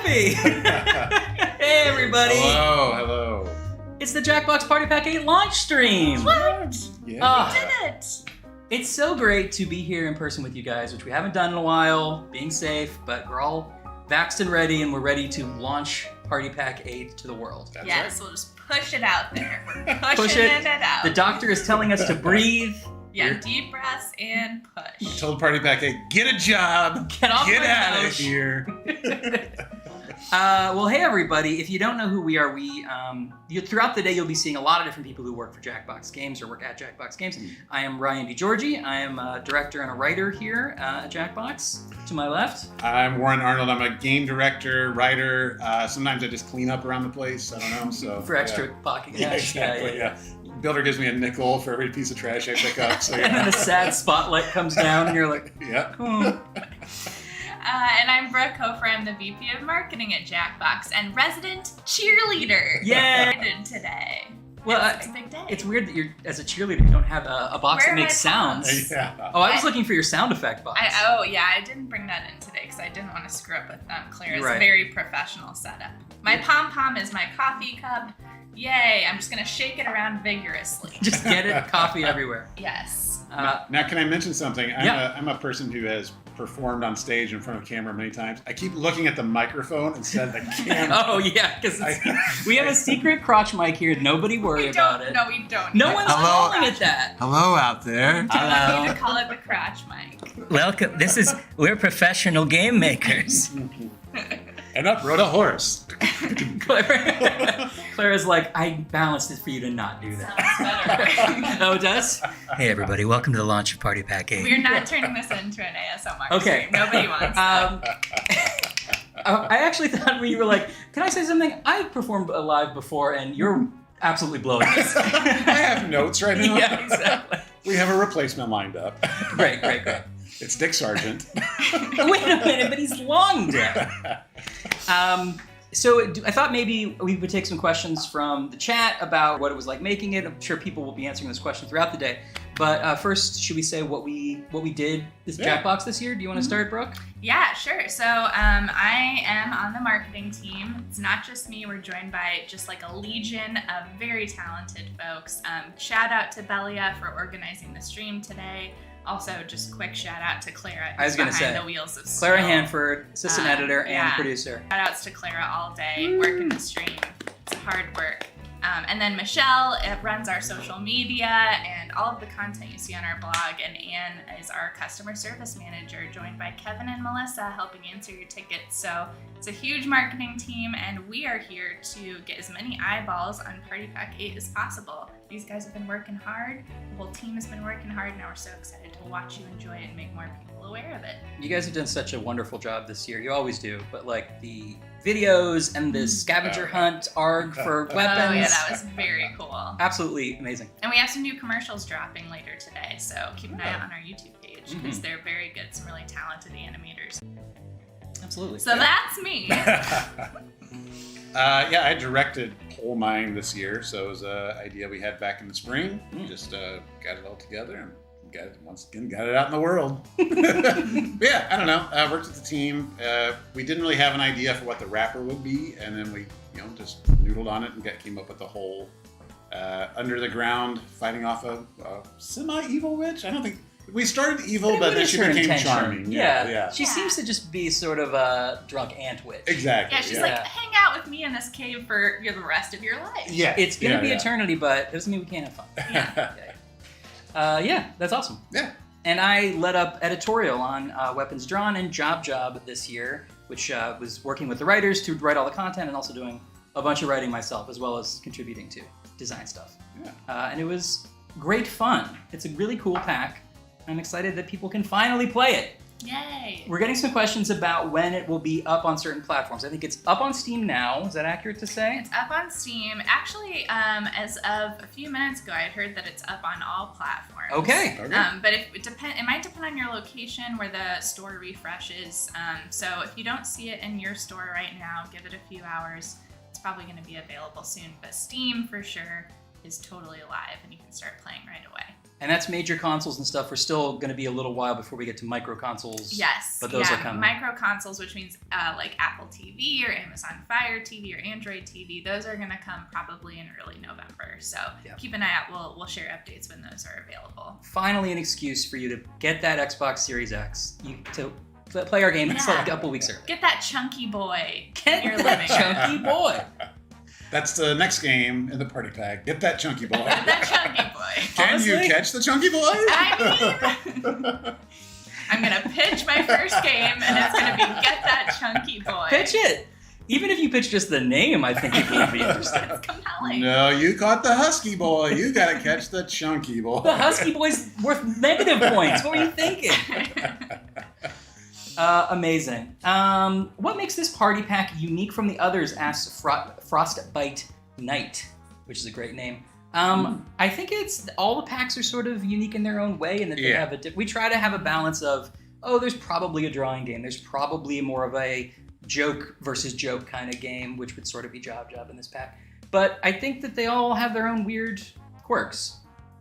Coffee! Hey everybody! Hello. It's the Jackbox Party Pack 8 launch stream! What? Yeah. We did it! It's so great to be here in person with you guys, which we haven't done in a while, being safe, but we're all vaxxed and ready, and we're ready to launch Party Pack 8 to the world. That's Yes, right. we'll just push it out there. We're Push pushing it. it out. The doctor is telling us to breathe. Yeah, deep breaths and I push. told Party Pack 8, get a job. Get off Get my out of couch. here. Well, hey everybody! If you don't know who we are, throughout the day you'll be seeing a lot of different people who work for Jackbox Games or work at Jackbox Games. I am Ryan DiGiorgi. I am a director and a writer here at Jackbox. To my left, I'm Warren Arnold. I'm a game director, writer. Sometimes I just clean up around the place. I don't know. So for extra pocket Yeah, cash. exactly. Yeah. Builder gives me a nickel for every piece of trash I pick up. So And then yeah. the sad spotlight comes down, and you're like, Yeah. oh. And I'm Brooke Hofer. I'm the VP of Marketing at Jackbox and resident cheerleader. Yeah. Today. Well, It's a big day. it's weird that you're, as a cheerleader, you don't have a box Where that are makes my sounds. sounds? Yeah. Oh, I was looking for your sound effect box. I didn't bring that in today because I didn't want to screw up with Claire's Right. very professional setup. My pom-pom is my coffee cup. Yay, I'm just going to shake it around vigorously. Just get it, coffee everywhere. Yes. Now, can I mention something? Yeah. I'm a person who has performed on stage in front of camera many times. I keep looking at the microphone instead of the camera. Oh yeah, because we have a secret crotch mic here. Nobody worry We about don't. it. No, we don't. No one's Hello. calling it that. Hello out there. We don't need to call it the crotch mic. Welcome. We're professional game makers. And up rode a horse. Clara's like, I balanced it for you to not do that. Sounds better. Oh, it does? Hey everybody, welcome to the launch of Party Pack 8. We're not turning this into an ASMR Okay. stream. Nobody wants that. I actually thought when you were like, can I say something? I've performed live before and you're absolutely blowing this. I have notes right now. Yeah, exactly. We have a replacement lined up. Great. It's Dick Sargent. Wait a minute, but he's long dead. So I thought maybe we would take some questions from the chat about what it was like making it. I'm sure people will be answering this question throughout the day. But first, should we say what we did this Yeah. Jackbox this year? Do you want to start, Brooke? Yeah, sure. So I am on the marketing team. It's not just me. We're joined by just like a legion of very talented folks. Shout out to Belia for organizing the stream today. Also, just quick shout out to Clara, I was who's gonna behind say, the wheels of Clara steel. Hanford, assistant editor and yeah. producer. Shout outs to Clara all day, working the stream. It's hard work. And then Michelle runs our social media and all of the content you see on our blog. And Anne is our customer service manager, joined by Kevin and Melissa helping answer your tickets. So it's a huge marketing team, and we are here to get as many eyeballs on Party Pack 8 as possible. These guys have been working hard. The whole team has been working hard. Now we're so excited to watch you enjoy it and make more people aware of it. You guys have done such a wonderful job this year. You always do. But like the videos and the scavenger hunt ARG for weapons. Oh yeah, that was very cool. Absolutely amazing. And we have some new commercials dropping later today, so keep an eye out on our YouTube page because they're very good. Some really talented animators. Absolutely. So that's me. Yeah, I directed Pole Mine this year, so it was an idea we had back in the spring. Just got it all together and got it out in the world. Yeah, I don't know. I worked with the team. We didn't really have an idea for what the wrapper would be, and then we, just noodled on it and came up with the whole under the ground fighting off a semi-evil witch. I don't think we started evil, but then she became charming. Yeah. She seems to just be sort of a drunk ant witch. Exactly. Yeah, she's like, hang out with me in this cave for the rest of your life. Yeah. It's gonna be eternity, but it doesn't mean we can't have fun. Yeah, that's awesome. Yeah. And I led up editorial on Weapons Drawn and Job this year, which was working with the writers to write all the content and also doing a bunch of writing myself, as well as contributing to design stuff. Yeah. And it was great fun. It's a really cool pack. I'm excited that people can finally play it. Yay. We're getting some questions about when it will be up on certain platforms. I think it's up on Steam now. Is that accurate to say? It's up on Steam. Actually, as of a few minutes ago, I had heard that it's up on all platforms. Okay. But it might depend on your location where the store refreshes. So if you don't see it in your store right now, give it a few hours. It's probably going to be available soon. But Steam for sure. is totally alive and you can start playing right away. And that's major consoles and stuff. We're still going to be a little while before we get to micro consoles. Yes. But those are coming. Micro consoles, which means like Apple TV or Amazon Fire TV or Android TV, those are going to come probably in early November. So keep an eye out. We'll share updates when those are available. Finally, an excuse for you to get that Xbox Series X to play our game like a couple weeks early. Get that chunky boy Get in your that living chunky room. boy. That's the next game in the party pack. Get that chunky boy. Get that chunky boy. Can Honestly? you catch the chunky boy? I mean, I'm going to pitch my first game, and it's going to be Get That Chunky Boy. Pitch it. Even if you pitch just the name, I think people would be interested. It's compelling. No, you caught the husky boy. You got to catch the chunky boy. The Husky Boy's worth negative points. What were you thinking? Amazing. What makes this party pack unique from the others? Asks Frostbite Knight, which is a great name. I think it's all the packs are sort of unique in their own way, and that they have we try to have a balance of there's probably a drawing game, there's probably more of a joke versus joke kind of game, which would sort of be Job in this pack. But I think that they all have their own weird quirks.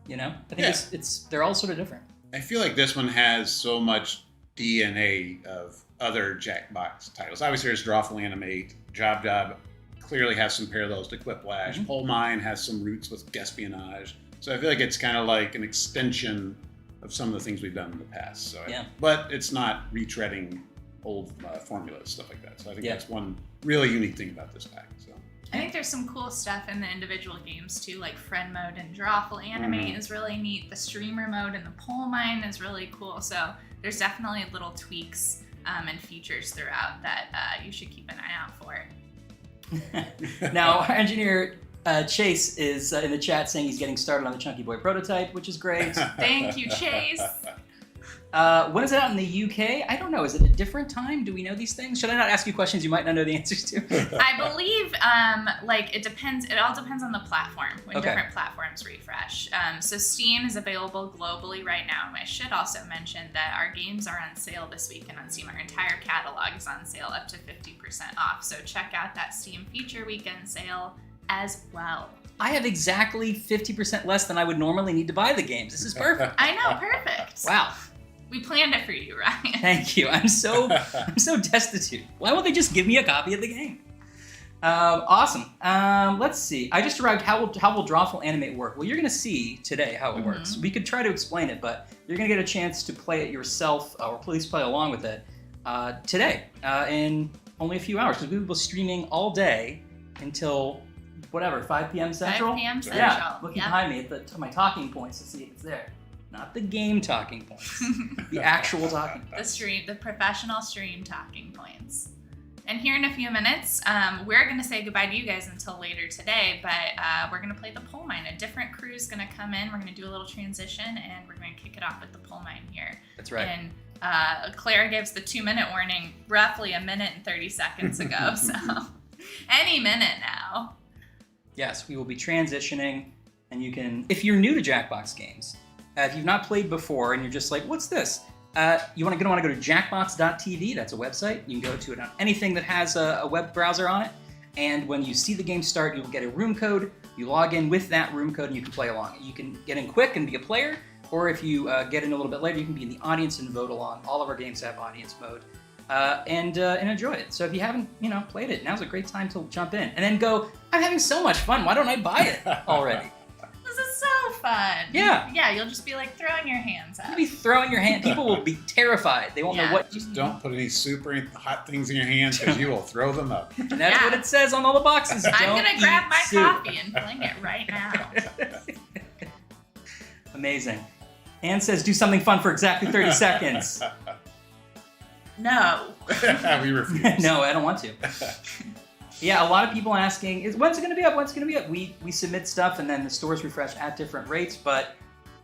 You know, I think it's they're all sort of different. I feel like this one has so much DNA of other Jackbox titles. Obviously, there's Drawful Animate. Job clearly has some parallels to Quiplash. Pole Mine has some roots with Espionage. So I feel like it's kind of like an extension of some of the things we've done in the past. So but it's not retreading old formulas, stuff like that. So I think that's one really unique thing about this pack. So I think there's some cool stuff in the individual games too, like Friend Mode and Drawful Animate is really neat. The Streamer Mode and the Pole Mine is really cool. So there's definitely little tweaks and features throughout that you should keep an eye out for. Now, our engineer Chase is in the chat saying he's getting started on the Chunky Boy prototype, which is great. Thank you, Chase. When is it out in the UK? I don't know. Is it a different time? Do we know these things? Should I not ask you questions you might not know the answers to? I believe, it depends. It all depends on the platform when different platforms refresh. So Steam is available globally right now. I should also mention that our games are on sale this weekend on Steam. Our entire catalog is on sale up to 50% off. So check out that Steam Feature Weekend sale as well. I have exactly 50% less than I would normally need to buy the games. This is perfect. I know, perfect. Wow. We planned it for you, Ryan. Thank you. I'm so destitute. Why won't they just give me a copy of the game? Awesome. Let's see. I just arrived. How will Drawful Animate work? Well, you're going to see today how it works. We could try to explain it, but you're going to get a chance to play it yourself, or please play along with it today in only a few hours, because we will be streaming all day until 5 p.m. Central? 5 p.m. Central. Yeah, looking behind me at my talking points to see if it's there. Not the game talking points. The actual talking points. The professional stream talking points. And here in a few minutes, we're going to say goodbye to you guys until later today, but we're going to play the Pole Mine. A different crew is going to come in. We're going to do a little transition, and we're going to kick it off with the Pole Mine here. That's right. And Claire gives the 2-minute warning roughly a minute and 30 seconds ago, so any minute now. Yes, we will be transitioning, and you can, if you're new to Jackbox Games, if you've not played before and you're just like, what's this? You want to go to jackbox.tv. That's a website. You can go to it on anything that has a web browser on it. And when you see the game start, you'll get a room code. You log in with that room code and you can play along. You can get in quick and be a player, or if you get in a little bit later, you can be in the audience and vote along. All of our games have audience mode. And enjoy it. So if you haven't, played it, now's a great time to jump in. And then go, I'm having so much fun. Why don't I buy it already? This is so fun. Yeah. Yeah, you'll just be like throwing your hands up. You'll be throwing your hand. People will be terrified. They won't know what. Just don't put any super hot things in your hands, because you will throw them up. And that's what it says on all the boxes. I'm going to grab my soup. coffee and fling it right now. Amazing. Anne says, do something fun for exactly 30 seconds. No. We refuse. No, I don't want to. Yeah, a lot of people asking, when's it going to be up? When's it going to be up? We submit stuff and then the stores refresh at different rates, but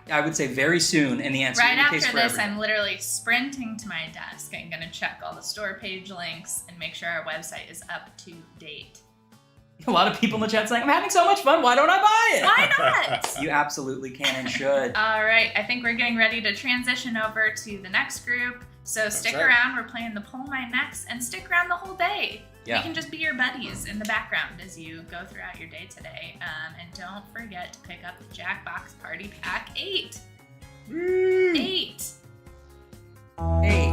I would say very soon, and the answer right is the case after for this, everyone. I'm literally sprinting to my desk. I'm going to check all the store page links and make sure our website is up to date. A lot of people in the chat saying, I'm having so much fun, why don't I buy it? Why not? You absolutely can and should. All right, I think we're getting ready to transition over to the next group. So stick right. around. We're playing the Pull Mine next, and stick around the whole day. Yeah. We can just be your buddies in the background as you go throughout your day today. And don't forget to pick up the Jackbox Party Pack 8. Woo! 8. Hey.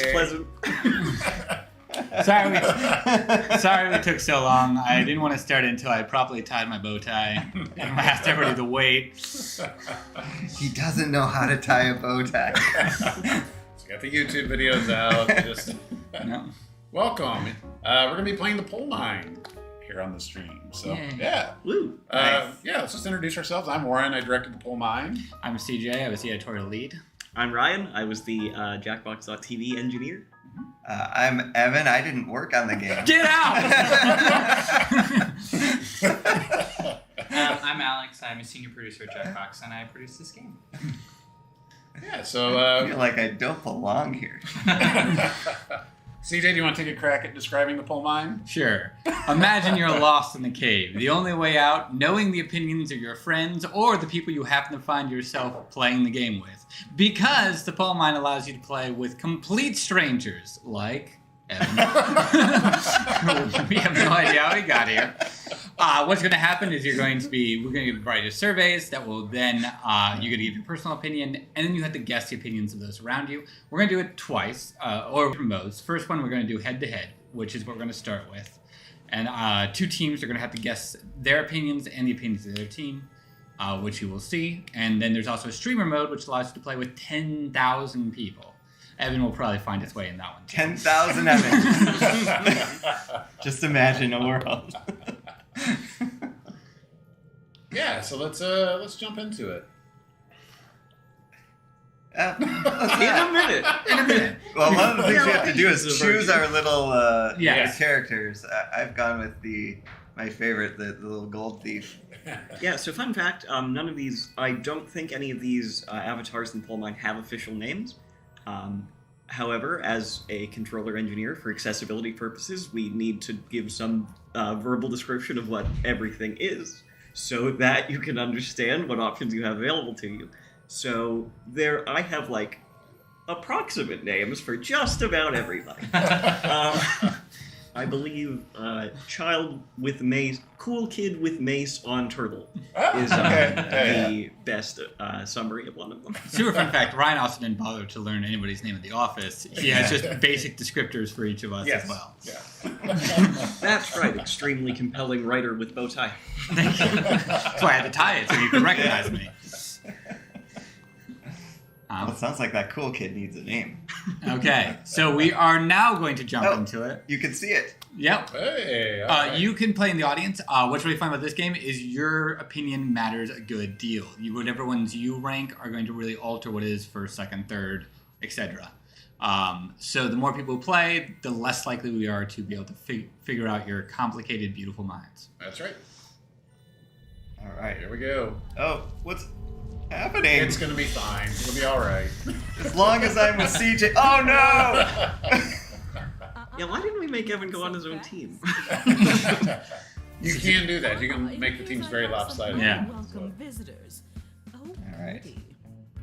was pleasant. Sorry we took so long. I didn't want to start it until I properly tied my bow tie and asked everybody to wait. He doesn't know how to tie a bow tie. He's got the YouTube videos out. Just No. welcome. We're gonna be playing the pole mine here on the stream. So Yay. yeah. Woo. Nice. Yeah, let's just introduce ourselves. I'm Warren. I directed the pole mine. I'm CJ. I was the editorial lead. I'm Ryan. I was the Jackbox.tv engineer. I'm Evan. I didn't work on the game. Get out! I'm Alex. I'm a senior producer at Jackbox, and I produce this game. Yeah. So I feel like I don't belong here. CJ, do you want to take a crack at describing the pole mine? Sure. Imagine you're lost in the cave. The only way out, knowing the opinions of your friends or the people you happen to find yourself playing the game with. Because the pole mine allows you to play with complete strangers, like Evan. We have no idea how he got here. What's going to happen is we're going to provide you surveys that will then, you're going to give your personal opinion, and then you have to guess the opinions of those around you. We're going to do it twice, or different modes. First one, we're going to do head-to-head, which is what we're going to start with. And two teams are going to have to guess their opinions and the opinions of their team, which you will see. And then there's also a streamer mode, which allows you to play with 10,000 people. Evan will probably find his way in that one. 10,000 Evans. Just imagine a world. Yeah. So let's jump into it. Let's In not. a minute. Well, one of the things we have to do This is is a choose virtue. our little Yes. characters. I've gone with my favorite, the little gold thief. Yeah, so fun fact, none of these, I don't think any of these avatars in Pole Mine have official names. However, as a controller engineer, for accessibility purposes, we need to give some verbal description of what everything is, so that you can understand what options you have available to you. So I have like approximate names for just about everybody. I believe child with mace, cool kid with mace on turtle is the best summary of one of them. Super fun fact, Ryan also didn't bother to learn anybody's name at the office. He has just basic descriptors for each of us as well. Yeah. That's right, extremely compelling writer with bow tie. Thank you. That's why I had to tie it so you could recognize me. Well, it sounds like that cool kid needs a name. Okay, so we are now going to jump into it. You can see it. Yep. Hey. Okay. You can play in the audience. What's really fun about this game is your opinion matters a good deal. Whatever ones you rank are going to really alter what it is for second, third, etc. So the more people who play, the less likely we are to be able to figure out your complicated, beautiful minds. That's right. All right. Here we go. Oh, what's happening? It's gonna be fine. It'll be all right. As long as I'm with CJ. Oh no! Yeah, why didn't we make Evan go on his own team? You can do that. You can make the teams very lopsided. Yeah. Welcome visitors. All right.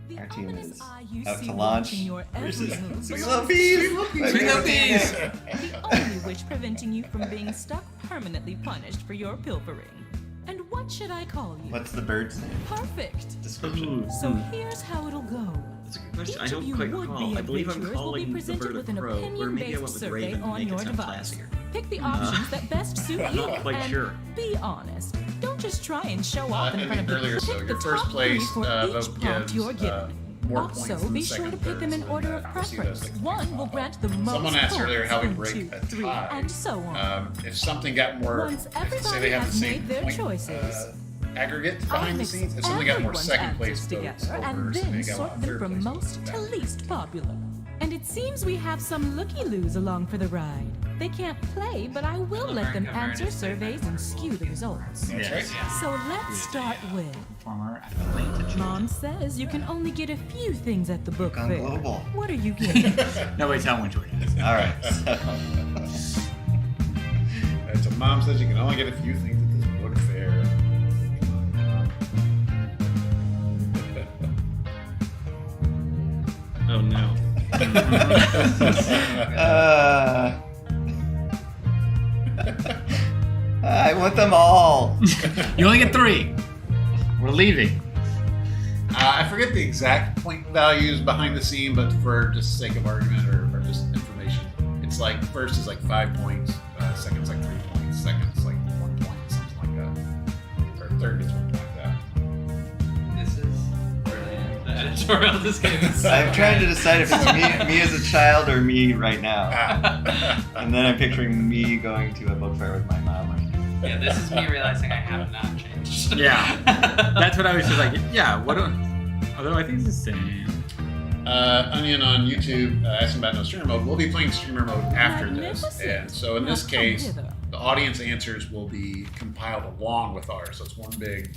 The Our team ominous is eye you out see to launch watching your every versus move Sweet belongs Little to Peas. you. My Sweet Little favorite Peas. team. The only witch preventing you from being stuck permanently punished for your pilfering. And what should I call you? What's the bird's name? Perfect. Description. So here's how it'll go. That's a good question. I Each of don't you quite would-be recall. I believe I'm adventurers will be calling the presented bird with a an crow, or maybe I went opinion-based with the survey raven to on make your it sound device. classier. Pick the options that best suit you. Not quite and sure. Be honest. Don't just try and show off in I front of think people. earlier, so Pick your the first top place three for each vote prompt gives you're given. more Also, points than be the sure second, to pick third, them in so order of you'll see those preference. things. One will grant the most Someone asked earlier how we points, break 1, a 2, 3, tie. and so on. If something got more, Once say everybody they have the has same made their point, choices, aggregate I'll behind the mix scenes, if something got more everyone's second place answers votes together over, and say then they got sort one them third from place most votes, to that- least popular. And it seems we have some looky-loos along for the ride. They can't play, but I will let them answer surveys and skew the results. That's right. So let's start with... Former Atlanta. Mom says you can only get a few things at the book Gone fair. global. What are you getting? Nobody tell him which one it is. All right. So mom says you can only get a few things at this book fair. Oh no. I want them all. You only get 3. We're leaving. I forget the exact point values behind the scene, but for just sake of argument or just information, it's like first is like 5 points, second's like 3 points, second's like 1 point, something like that. Or third is 1 point like that. This is brilliant. The editorial this game is so I'm trying to good. decide if it's me as a child or me right now. And then I'm picturing me going to a book fair with my mom. Yeah, this is me realizing I have not changed. Yeah. That's what I was just like, yeah, although I think it's the same. Onion on YouTube asking about no streamer mode. We'll be playing streamer mode after this. Magnificent. And so in this Now come case, hither. the audience answers will be compiled along with ours. So it's one big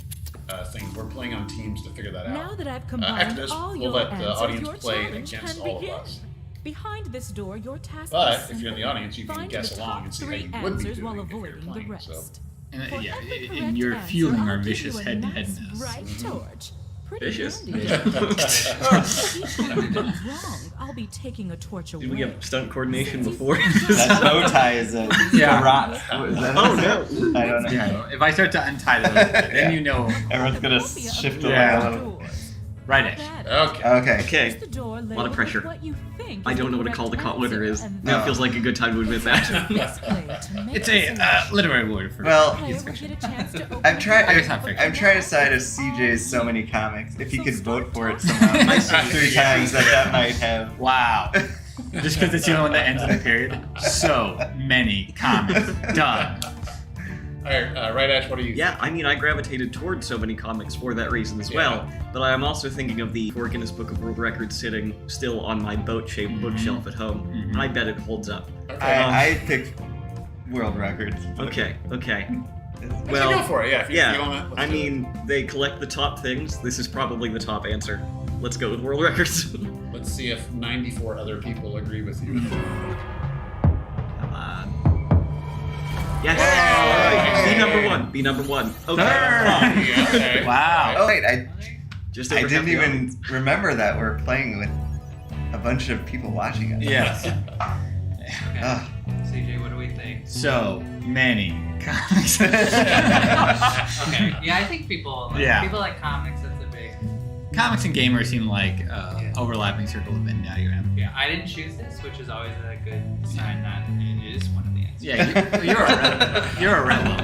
thing. We're playing on teams to figure that out. Now that I've After combined this, all we'll your let the answers, audience your play challenge against can all of begin. us. Behind this door, your task But is if you're in the simple. audience, you can Find guess the along top and see how 3 you would be answers doing while if you're avoiding the playing. rest. And, For yeah, every and correct you're answer, fueling I'll our give vicious you a head-to-headness. nice bright torch. Pretty Vicious. handy. Vicious. Each time you get it wrong, I'll be taking a torch away. Did we have stunt coordination before? That bow tie is a Yeah. rot. What is that? Oh, no. I don't know. Yeah, if I start to untie those, then you know. Everyone's gonna Won't be up shift to away Yeah. a little. doors. Right Have it. at it. Okay. Okay. Okay. Use the door Lot of labeled pressure. with what you think I is don't the know what a call to correct call letter answer, is. and Now then feels like a good time to admit that. misplay to make It's a a selection. literary word for Well, Player will get a chance to open I'm trying. I guess not fiction. I'm trying to decide if CJ's so many comics. If he So could start vote for it talking. somehow I see. 3 times, that might have. Wow. Just because it's the only one that ends in a period. So many comics. Done. All right, Right Ash, what are you? Yeah, I mean, I gravitated towards so many comics for that reason as well. But I am also thinking of the Guinness Book of World Records sitting still on my boat-shaped bookshelf at home, and I bet it holds up. I picked world records. Okay. Well, Well, go for it. Yeah. If you're feeling it, let's I do it. mean, they collect the top things. This is probably the top answer. Let's go with world records. Let's see if 94 other people agree with you. Come on. Yes. Hey! Be number one. Okay. Yeah, okay. Wow. Oh wait, I Just I over half didn't the even audience. remember that we're playing with a bunch of people watching us. Yes. Okay. Ugh. CJ, what do we think? So many comics. Okay. Yeah, I think people like comics. That's a big. Comics and gamers seem like overlapping circle of Venn diagram. Yeah, I didn't choose this, which is always a good sign that it is one of the answers. Yeah, you're a rebel. You're a rebel.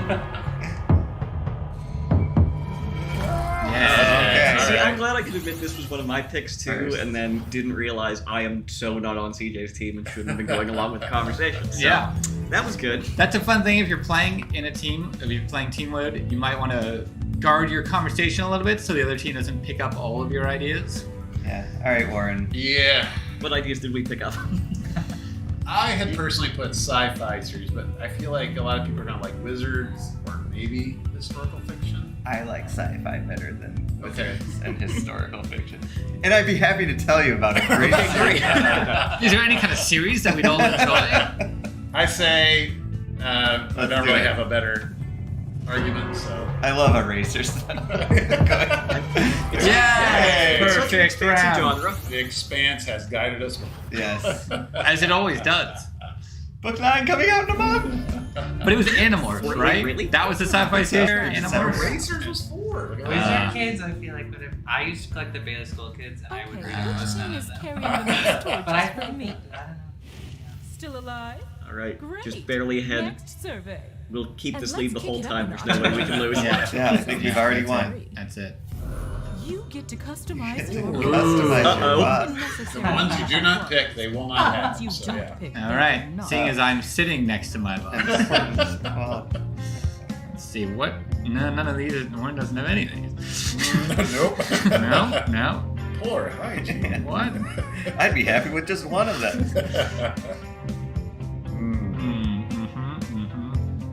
Yeah. Okay. See, I'm glad I could admit this was one of my picks too, First. and then didn't realize I am so not on CJ's team and shouldn't have been going along with the conversation. So, Yeah. that was good. That's a fun thing if you're playing in a team. If you're playing team mode, you might want to guard your conversation a little bit so the other team doesn't pick up all of your ideas. Yeah. All right, Warren. Yeah. What ideas did we pick up? I had personally put sci-fi series, but I feel like a lot of people are gonna like wizards or maybe historical fiction. I like sci-fi better than Okay. wizards and historical fiction, and I'd be happy to tell you about a great Okay, great. series. Is there any kind of series that we'd all enjoy? I say I Let's don't do really it. have a better argument, so. I love erasers. Go ahead. Yeah, Yay. Such an perfect expansive round. genre. The Expanse has guided us. Yes. As it always does. Book 9 coming out in a month. But it was Animorphs, Wait, right? really? That was the sci-fi series. Animorphs. Erasers was 4. Wizard Kids, I feel like would have. I used to collect the Baylor School Kids, and I would Okay, read which most team none is of them. carrying the most torches But I for think me? I don't know. Still alive? All right, Great. just barely ahead. Next survey. We'll keep And this let's lead the kick whole it up time. a There's notch. no way we can lose. Yeah. Yeah, I think we've already That's won. it. That's it. You get to customize You your customize Uh-oh. your boss. The ones you do not pick, they will not The have. ones you So, don't yeah. pick. All right. not. Seeing as I'm sitting next to my boss. Well, Let's see what. No, none of these. Warren doesn't have any of these. Nope. No. Poor hygiene. What? I'd be happy with just one of them.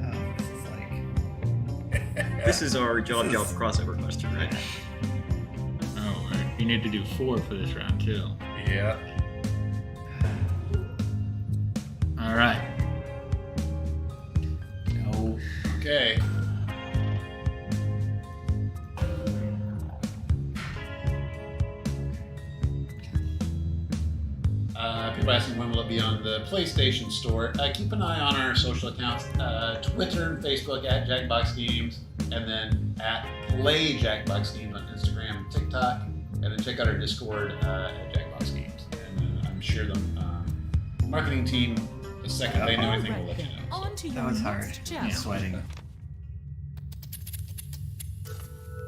Oh, this is like. This is our job crossover question, right? Oh, you need to do 4 for this round too. Yeah. All right. No. Okay. People asking when will it be on the PlayStation Store. Keep an eye on our social accounts, Twitter and Facebook at Jackbox Games, and then at Play Jackbox Games on Instagram and TikTok. And then check out our Discord at Jackbox Games. And then I'm sure the marketing team, the second they know anything, will let you know. On to That your was hard. next I'm challenge. sweating.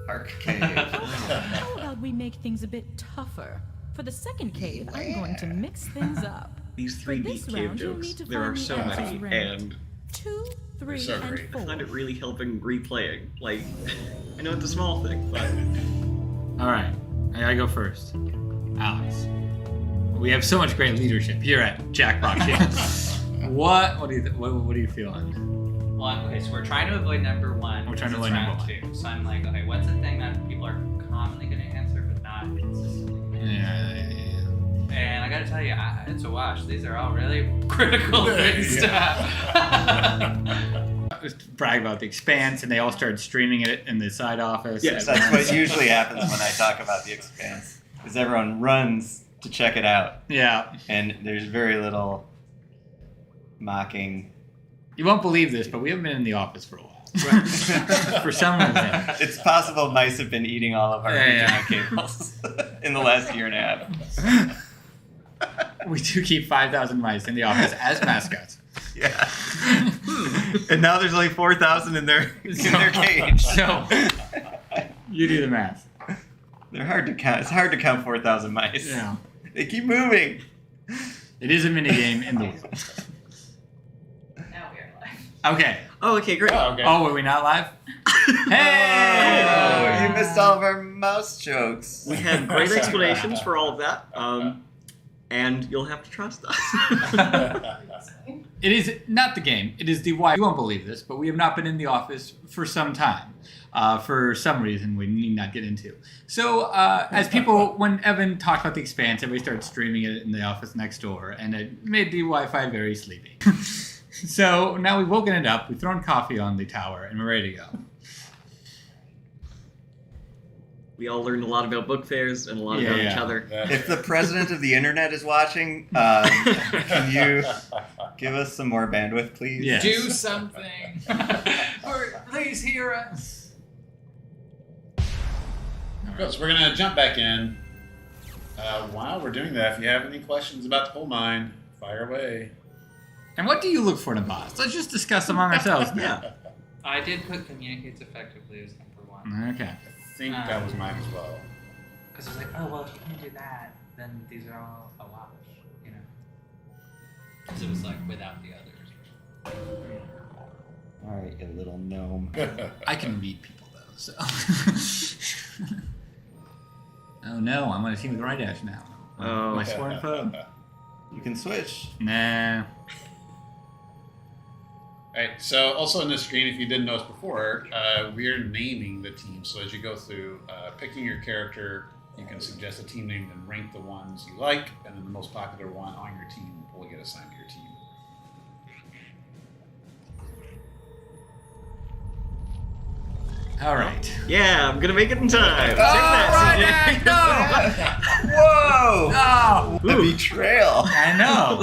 Park cave. How about we make things a bit tougher? For the second cave, I'm going to mix things up. These For 3D this cave round, you'll jokes, need to there are find so the many, answers ranked. and 2, 3, so and great. 4. I find it really helping replaying. Like, I know it's a small thing, but All right, I gotta go first. Alex, we have so much great leadership here at Jackbox Games. What are you feeling? Well, okay, so we're trying to avoid number 1. We're trying to because avoid it's number round 2. So I'm like, okay, what's the thing that people are commonly going to answer but not consistently? Yeah. And I gotta tell you, it's a wash. These are all really critical things to have. Just brag about the Expanse, and they all started streaming it in the side office. Yes, That's what usually happens when I talk about The Expanse. Is everyone runs to check it out, Yeah. and there's very little mocking. You won't believe this, but we haven't been in the office for a while. For some reason. It's possible mice have been eating all of our Yeah, cables in the last year and a half. We do keep 5,000 mice in the office as mascots. Yeah. And now there's only 4,000 in their cage. So, you do the math. They're hard to count. It's hard to count 4,000 mice. Yeah. They keep moving. It is a minigame in the... Now we are live. Okay. oh, okay, great. Oh, okay. Oh, were we not live? Hey! Oh, you missed all of our mouse jokes. We had great explanations for all of that, and you'll have to trust us. It is not the game. It is the why. You won't believe this, but we have not been in the office for some time. For some reason we need not get into. So, as people, when Evan talked about The Expanse, everybody started streaming it in the office next door, and it made the Wi-Fi very sleepy. So now we've woken it up, we've thrown coffee on the tower, and we're ready to go. We all learned a lot about book fairs and a lot about each other. If the president of the internet is watching, can you give us some more bandwidth, please? Yes. Do something. Or please hear us. Cool, so we're going to jump back in. While we're doing that, if you have any questions about the coal mine, fire away. And what do you look for in a boss? Let's just discuss among ourselves now. Yeah. I did put communicates effectively as number 1. Okay. I think that was mine as well. Because I was like, oh, well, if you can do that, then these are all a wash, you know? Because it was like without the others. All right, you little gnome. I can read people, though, so... Oh no, I'm on a team with Rydash now. Oh. My sworn foe. You can switch. Nah. Alright, so also on this screen, if you didn't notice before, we're naming the team. So as you go through picking your character, you can suggest a team name and rank the ones you like, and then the most popular one on your team will get assigned to your team. All right. Yeah, I'm gonna make it in time. Take that, CJ. Whoa! Oh, The betrayal. I know.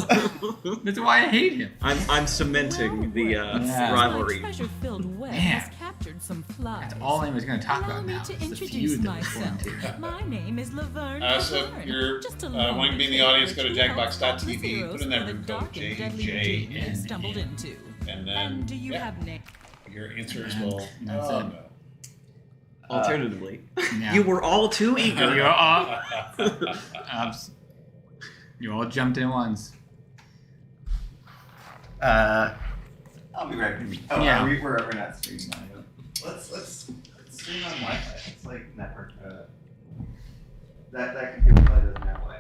That's why I hate him. I'm cementing the Yeah. rivalry. My treasure-filled web Man. has captured some flies. That's all I was going to talk Allow about me now. to is the introduce feud that we're going myself. to. My name is Laverne. So if Laverne. you're Just a wanting to be in the lonely audience, go to figure who helps jackbox.tv, heroes put in that through the room code dark and deadly JJ, dream they stumbled into. and then And do you have names? your answers And will. that's oh, it. no. Alternatively, Yeah. you were all too eager. You're all, you all jumped in once. I'll be right with you. Oh, Yeah. we're not streaming on it. Let's stream on Wi-Fi. It's like network. That computer probably doesn't have Wi-Fi.